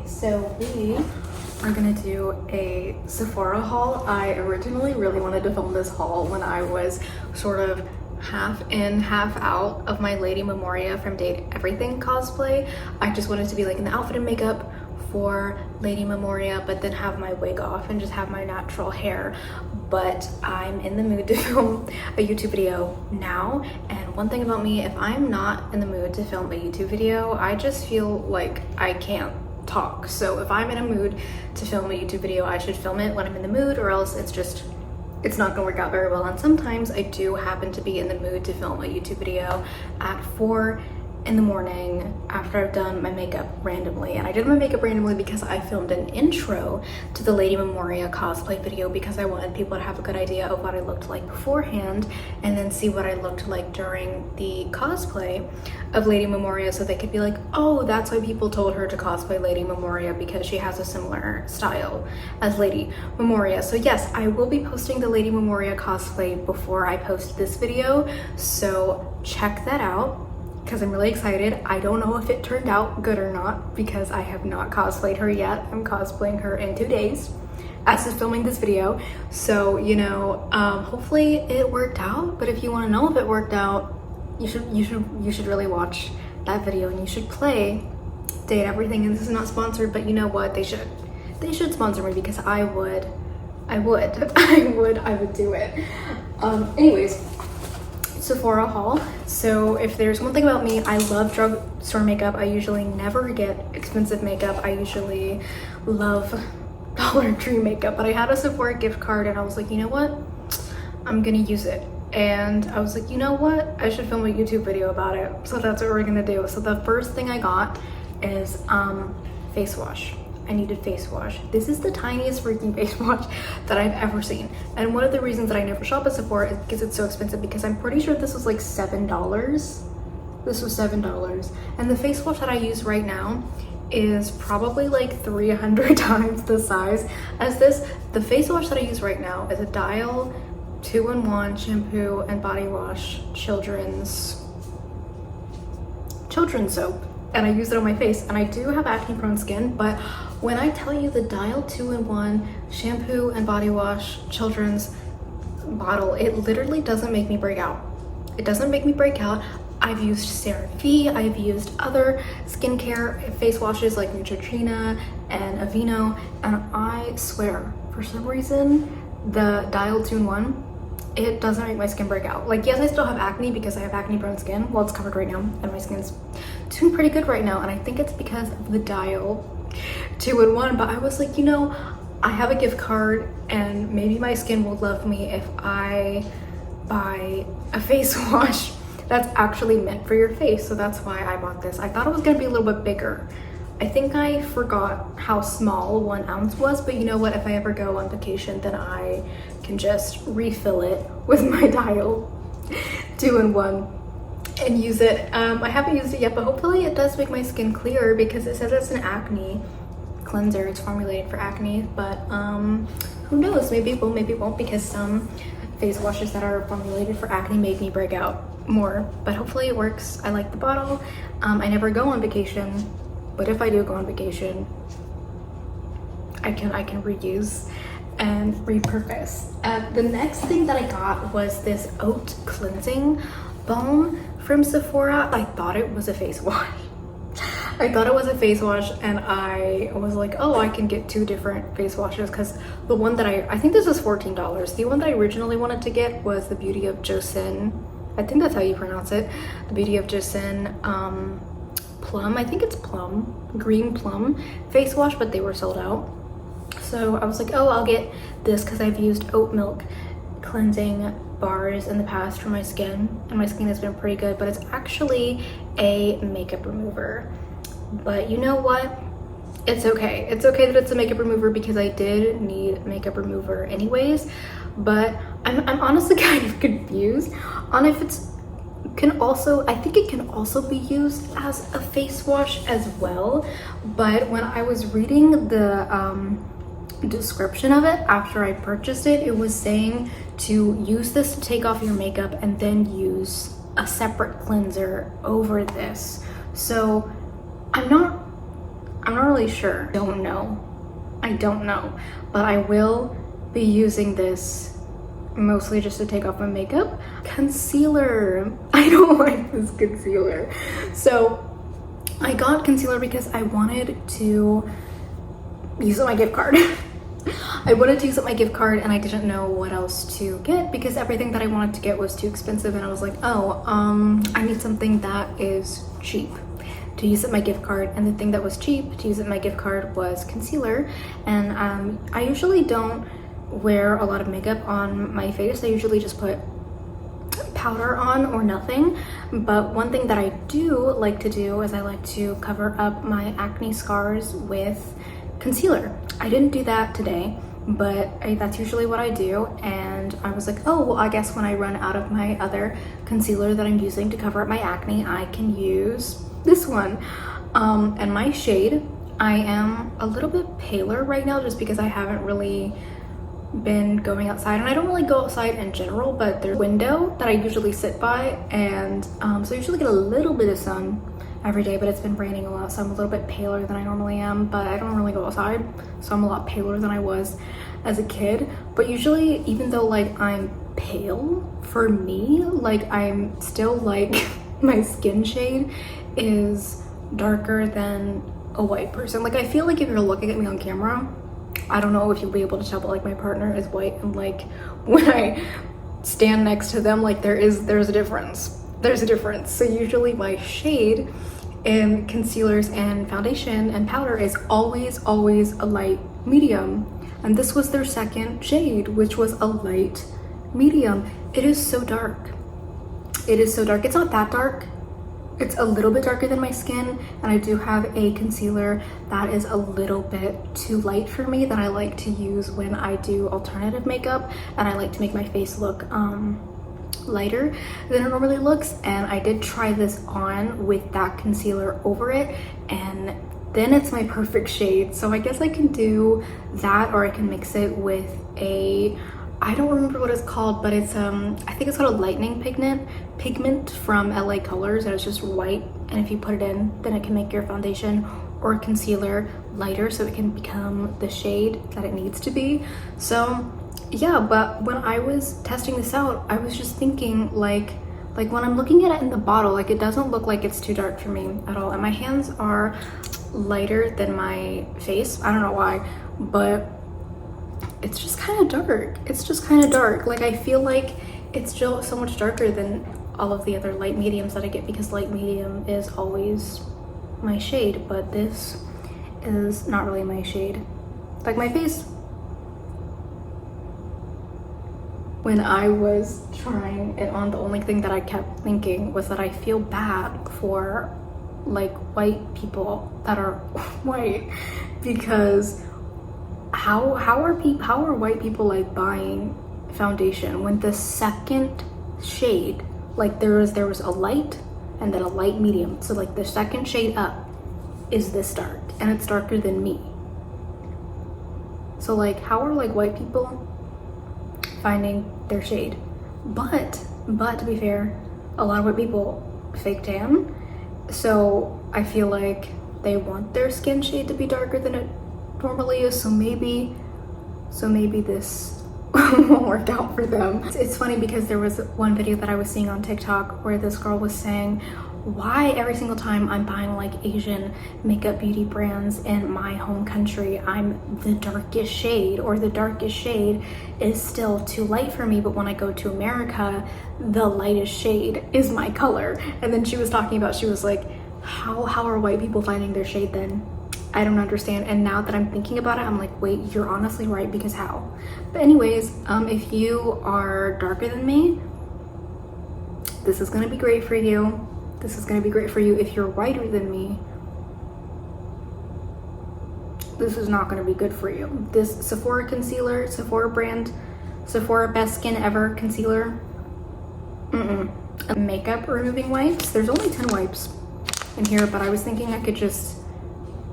So we are gonna do a Sephora haul. I originally really wanted to film this haul when I was sort of half in, half out of my Lady Memoria from Date Everything cosplay. I just wanted to be like in the outfit and makeup for Lady Memoria, but then have my wig off and just have my natural hair. But I'm in the mood to film a YouTube video now. And one thing about me, if I'm not in the mood to film a YouTube video, I just feel like I can't talk. So if I'm in a mood to film a YouTube video, I should film it when I'm in the mood, or else it's not gonna work out very well. And sometimes I do happen to be in the mood to film a YouTube video at 4 in the morning after I've done my makeup randomly. And I did my makeup randomly because I filmed an intro to the Lady Memoria cosplay video because I wanted people to have a good idea of what I looked like beforehand and then see what I looked like during the cosplay of Lady Memoria, so they could be like, oh, that's why people told her to cosplay Lady Memoria, because she has a similar style as Lady Memoria. So yes, I will be posting the Lady Memoria cosplay before I post this video, so check that out, because I'm really excited. I don't know if it turned out good or not because I have not cosplayed her yet. I'm cosplaying her in 2 days as of filming this video. So, you know, hopefully it worked out. But if you want to know if it worked out, you should really watch that video, and you should play Date Everything. And this is not sponsored, but you know what? They should sponsor me, because I would do it. Anyways, Sephora haul. So if there's one thing about me, I love drugstore makeup. I usually never get expensive makeup. I usually love Dollar Tree makeup, but I had a Sephora gift card and I was like, you know what? I'm gonna use it. And I was like, you know what? I should film a YouTube video about it. So that's what we're gonna do. So the first thing I got is face wash. I needed face wash. This is the tiniest freaking face wash that I've ever seen. And one of the reasons that I never shop at Sephora is because it's so expensive, because I'm pretty sure this was like $7. This was $7. And the face wash that I use right now is probably like 300 times the size as this. The face wash that I use right now is a Dial 2-in-1 shampoo and body wash children's soap. And I use it on my face, and I do have acne prone skin, but when I tell you the Dial 2-in-1 shampoo and body wash children's bottle, it literally doesn't make me break out. It doesn't make me break out. I've used CeraVe, I've used other skincare face washes like Neutrogena and Aveeno, and I swear, for some reason, the Dial 2-in-1, it doesn't make my skin break out. Like, yes, I still have acne because I have acne prone skin. Well, it's covered right now, and my skin's doing pretty good right now, and I think it's because of the Dial 2-in-1. But I was like, you know, I have a gift card, and maybe my skin will love me if I buy a face wash that's actually meant for your face. So that's why I bought this. I thought it was gonna be a little bit bigger. I think I forgot how small 1 ounce was, but you know what? If I ever go on vacation, then I can just refill it with my Dial 2-in-1 and use it. I haven't used it yet, but hopefully it does make my skin clearer, because it says it's an acne cleanser. It's formulated for acne, but who knows? Maybe it will, maybe it won't, because some face washes that are formulated for acne make me break out more, but hopefully it works. I like the bottle. I never go on vacation, but if I do go on vacation, I can reuse and repurpose. The next thing that I got was this oat cleansing balm from Sephora. I thought it was a face wash. I thought it was a face wash, and I was like, oh, I can get 2 different face washes, because the one that I think this was $14. The one that I originally wanted to get was the Beauty of Joseon. I think that's how you pronounce it. The Beauty of Joseon plum, I think it's plum, green plum face wash, but they were sold out. So I was like, oh, I'll get this because I've used oat milk cleansing bars in the past for my skin, and my skin has been pretty good, but it's actually a makeup remover. But you know what? It's okay. It's okay that it's a makeup remover, because I did need makeup remover anyways. But I'm honestly kind of confused on if it's I think it can also be used as a face wash as well. But when I was reading the description of it after I purchased it, it was saying to use this to take off your makeup and then use a separate cleanser over this. So I'm I'm not really sure. I don't know, but I will be using this mostly just to take off my makeup. Concealer. I don't like this concealer. So I got concealer because I wanted to use my gift card. I wanted to use up my gift card and I didn't know what else to get because everything that I wanted to get was too expensive, and I was like, oh, I need something that is cheap to use up my gift card. And the thing that was cheap to use up my gift card was concealer. And I usually don't wear a lot of makeup on my face. I usually just put powder on or nothing. But one thing that I do like to do is I like to cover up my acne scars with concealer. I didn't do that today, but that's usually what I do. And I was like, oh, well, I guess when I run out of my other concealer that I'm using to cover up my acne, I can use this one. And my shade, I am a little bit paler right now just because I haven't really been going outside, and I don't really go outside in general, but there's a window that I usually sit by, and so I usually get a little bit of sun every day, but it's been raining a lot, so I'm a little bit paler than I normally am. But I don't really go outside, so I'm a lot paler than I was as a kid. But usually, even though like I'm pale, for me, like I'm still like my skin shade is darker than a white person. Like I feel like if you're looking at me on camera, I don't know if you'll be able to tell, but like my partner is white, and like when I stand next to them, like there's a difference. There's a difference. So usually my shade in concealers and foundation and powder is always a light medium, and this was their second shade, which was a light medium. It is so dark. It is so dark. It's not that dark. It's a little bit darker than my skin, and I do have a concealer that is a little bit too light for me that I like to use when I do alternative makeup, and I like to make my face look lighter than it normally looks. And I did try this on with that concealer over it, and then it's my perfect shade. So I guess I can do that, or I can mix it with a, I don't remember what it's called, but it's I think it's called a lightening pigment from LA Colors, and it's just white, and if you put it in, then it can make your foundation or concealer lighter so it can become the shade that it needs to be. So yeah, but when I was testing this out, I was just thinking like when I'm looking at it in the bottle, like it doesn't look like it's too dark for me at all, and my hands are lighter than my face. I don't know why, but it's just kind of dark. It's just kind of dark. Like I feel like it's still so much darker than all of the other light mediums that I get, because light medium is always my shade, but this is not really my shade. Like my face, when I was trying it on, the only thing that I kept thinking was that I feel bad for like white people that are white, because how are white people like buying foundation when the second shade, like there was a light and then a light medium, so like the second shade up is this dark, and it's darker than me. So like how are like white people finding their shade? But to be fair, a lot of white people fake tan, so I feel like they want their skin shade to be darker than it normally is, so maybe this won't work out for them. It's funny because there was one video that I was seeing on TikTok where this girl was saying, why every single time I'm buying like Asian makeup beauty brands in my home country, I'm the darkest shade, or the darkest shade is still too light for me, but when I go to America, the lightest shade is my color. And then she was talking about, she was like, how are white people finding their shade then? I don't understand. And now that I'm thinking about it, I'm like, wait, you're honestly right, because how? But anyways, if you are darker than me, this is gonna be great for you. This is gonna be great for you. If you're whiter than me, this is not gonna be good for you. This Sephora concealer, Sephora brand, Sephora Best Skin Ever concealer, Makeup removing wipes. There's only 10 wipes in here, but I was thinking I could just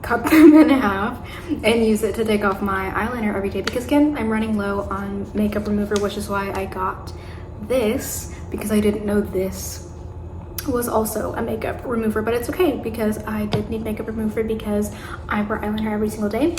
cut them in half and use it to take off my eyeliner every day, because again, I'm running low on makeup remover, which is why I got this, because I didn't know this was also a makeup remover, but it's okay because I did need makeup remover because I wear eyeliner every single day.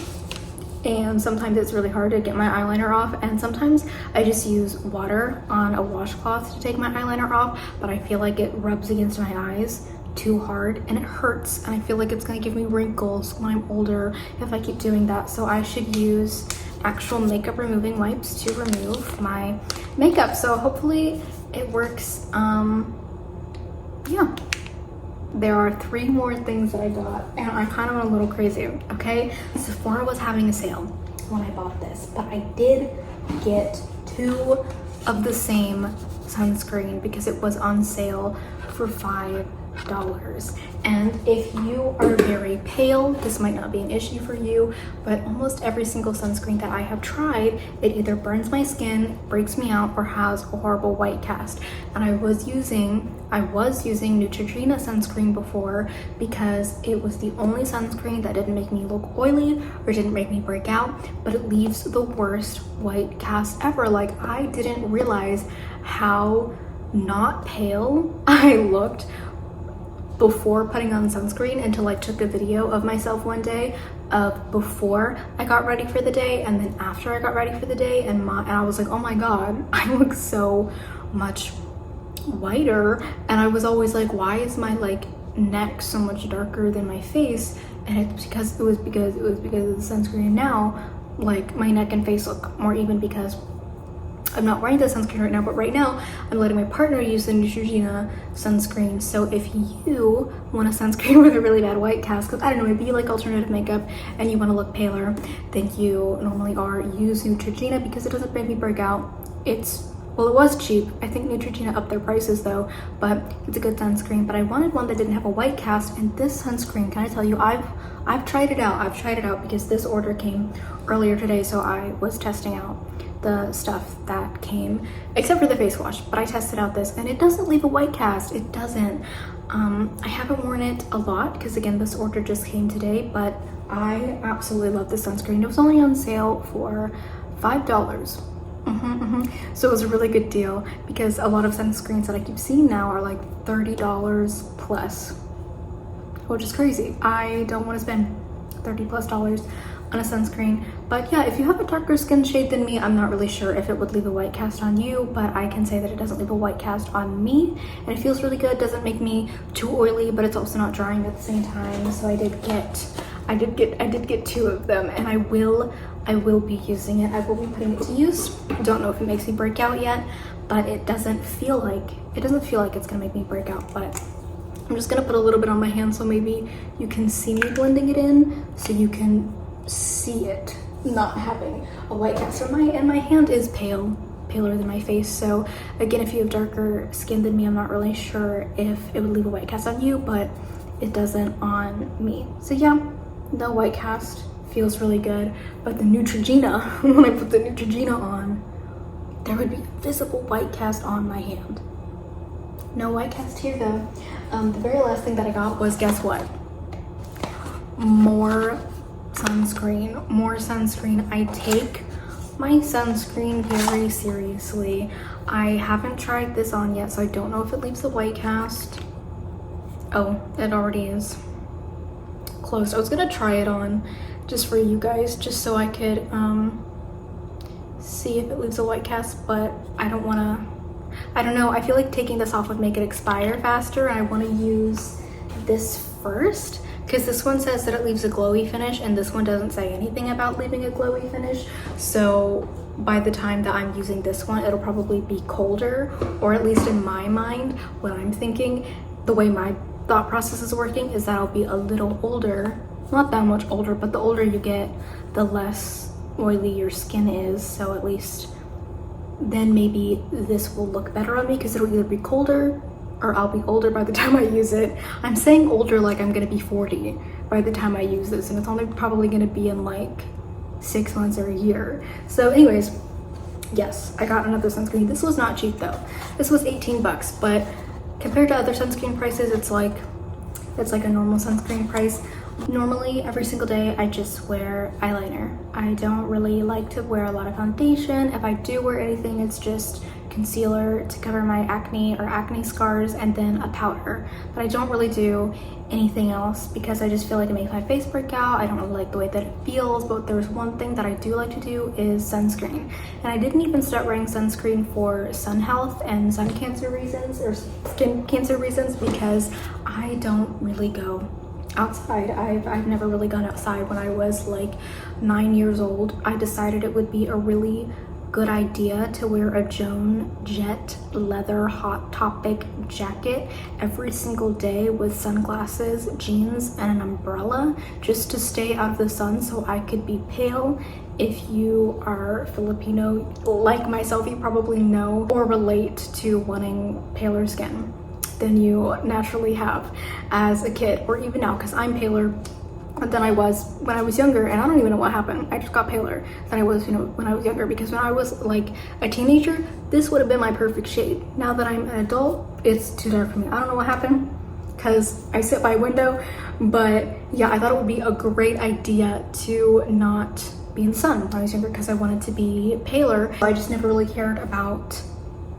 And sometimes it's really hard to get my eyeliner off, and sometimes I just use water on a washcloth to take my eyeliner off, but I feel like it rubs against my eyes too hard and it hurts, and I feel like it's gonna give me wrinkles when I'm older if I keep doing that. So I should use actual makeup removing wipes to remove my makeup. So hopefully it works. Yeah. There are 3 more things that I got, and I kind of went a little crazy, okay? Sephora was having a sale when I bought this, but I did get 2 of the same sunscreen because it was on sale for $5. And if you are very pale, this might not be an issue for you, but almost every single sunscreen that I have tried, it either burns my skin, breaks me out, or has a horrible white cast. And I was using Neutrogena sunscreen before because it was the only sunscreen that didn't make me look oily or didn't make me break out, but it leaves the worst white cast ever. Like, I didn't realize how not pale I looked before putting on sunscreen until I took a video of myself one day of before I got ready for the day and then after I got ready for the day, and I was like, oh my god, I look so much whiter. And I was always like, why is my like neck so much darker than my face? And it's because it was because of the sunscreen. Now like my neck and face look more even because I'm not wearing the sunscreen right now, but right now I'm letting my partner use the Neutrogena sunscreen. So if you want a sunscreen with a really bad white cast, because I don't know, maybe you like alternative makeup and you want to look paler than you normally are, use Neutrogena because it doesn't make me break out. Well, it was cheap. I think Neutrogena upped their prices though, but it's a good sunscreen. But I wanted one that didn't have a white cast, and this sunscreen, can I tell you, I've tried it out. I've tried it out because this order came earlier today, so I was testing out the stuff that came, except for the face wash, but I tested out this and it doesn't leave a white cast. It doesn't. I haven't worn it a lot because again, this order just came today, but I absolutely love this sunscreen. It was only on sale for $5. So it was a really good deal because a lot of sunscreens that I keep seeing now are like $30 plus, which is crazy. I don't want to spend $30+ on a sunscreen. But yeah, if you have a darker skin shade than me, I'm not really sure if it would leave a white cast on you, but I can say that it doesn't leave a white cast on me, and it feels really good. Doesn't make me too oily, but it's also not drying at the same time. So I did get 2 of them, and I will be using it. I will be putting it to use. Don't know if it makes me break out yet, but it doesn't feel like it's gonna make me break out. But I'm just gonna put a little bit on my hand so maybe you can see me blending it in, so you can see it not having a white cast. And my hand is paler than my face. So again, if you have darker skin than me, I'm not really sure if it would leave a white cast on you, but it doesn't on me. So yeah, no white cast, feels really good. But the Neutrogena, when I put the Neutrogena on, there would be a visible white cast on my hand. No white cast here though. The very last thing that I got was, guess what? More sunscreen. I take my sunscreen very seriously. I haven't tried this on yet, so I don't know if it leaves a white cast. Oh, it already is closed. I was gonna try it on just for you guys, just so I could see if it leaves a white cast, but I don't know, I feel like taking this off would make it expire faster. I want to use this first because this one says that it leaves a glowy finish, and this one doesn't say anything about leaving a glowy finish. So by the time that I'm using this one, it'll probably be colder, or at least in my mind, what I'm thinking, the way my thought process is working is that I'll be a little older, not that much older, but the older you get, the less oily your skin is. So at least then maybe this will look better on me because it'll either be colder or I'll be older by the time I use it. I'm saying older like I'm gonna be 40 by the time I use this, and it's only probably gonna be in like 6 months or a year. So anyways, yes, I got another sunscreen. This was not cheap though. This was 18 bucks, but compared to other sunscreen prices, it's like a normal sunscreen price. Normally every single day I just wear eyeliner. I don't really like to wear a lot of foundation. If I do wear anything, it's just concealer to cover my acne or acne scars, and then a powder. But I don't really do anything else because I just feel like it makes my face break out. I don't really like the way that it feels. But there's one thing that I do like to do is sunscreen. And I didn't even start wearing sunscreen for sun health and sun cancer reasons or skin cancer reasons because I don't really go outside. I've never really gone outside. When I was like 9 years old, I decided it would be a really good idea to wear a Joan Jett leather Hot Topic jacket every single day with sunglasses, jeans, and an umbrella just to stay out of the sun so I could be pale. If you are Filipino like myself, you probably know or relate to wanting paler skin than you naturally have as a kid, or even now, because I'm paler than I was when I was younger, and I don't even know what happened. I just got paler than I was, when I was younger, because when I was like a teenager, this would have been my perfect shade. Now that I'm an adult, it's too dark for me. I don't know what happened because I sit by a window, but yeah, I thought it would be a great idea to not be in the sun when I was younger because I wanted to be paler. I just never really cared about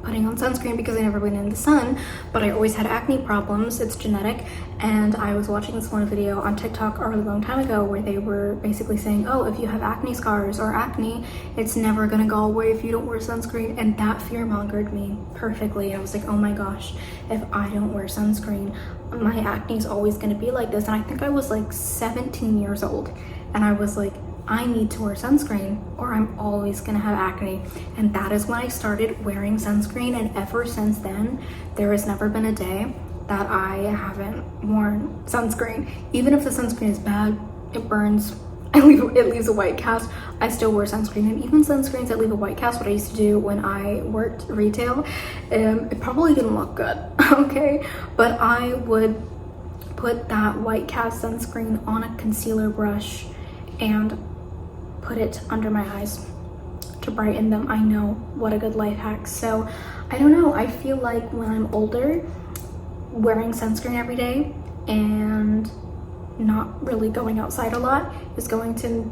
putting on sunscreen because I never went in the sun, but I always had acne problems. It's genetic. And I was watching this one video on TikTok a really long time ago where they were basically saying, oh, if you have acne scars or acne, it's never gonna go away if you don't wear sunscreen. And that fear-mongered me perfectly. I was like, oh my gosh, if I don't wear sunscreen, my acne is always gonna be like this. And I think I was like 17 years old, and I was like, I need to wear sunscreen or I'm always gonna have acne. And that is when I started wearing sunscreen, and ever since then there has never been a day that I haven't worn sunscreen. Even if the sunscreen is bad, it burns, it leaves a white cast, I still wear sunscreen. And even sunscreens that leave a white cast, what I used to do when I worked retail, it probably didn't look good, okay, but I would put that white cast sunscreen on a concealer brush and put it under my eyes to brighten them. I know, what a good life hack. So I don't know, I feel like when I'm older, wearing sunscreen every day and not really going outside a lot is going to,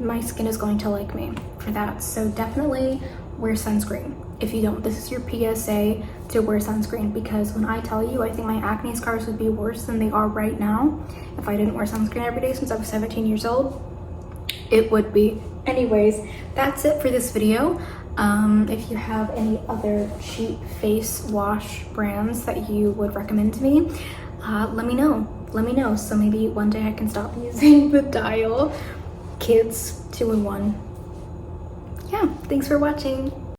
my skin is going to like me for that. So definitely wear sunscreen. If you don't, this is your PSA to wear sunscreen, because when I tell you, I think my acne scars would be worse than they are right now if I didn't wear sunscreen every day since I was 17 years old. It would be. Anyways, that's it for this video. If you have any other cheap face wash brands that you would recommend to me, let me know. So maybe one day I can stop using the Dial Kids 2-in-1. Yeah, thanks for watching.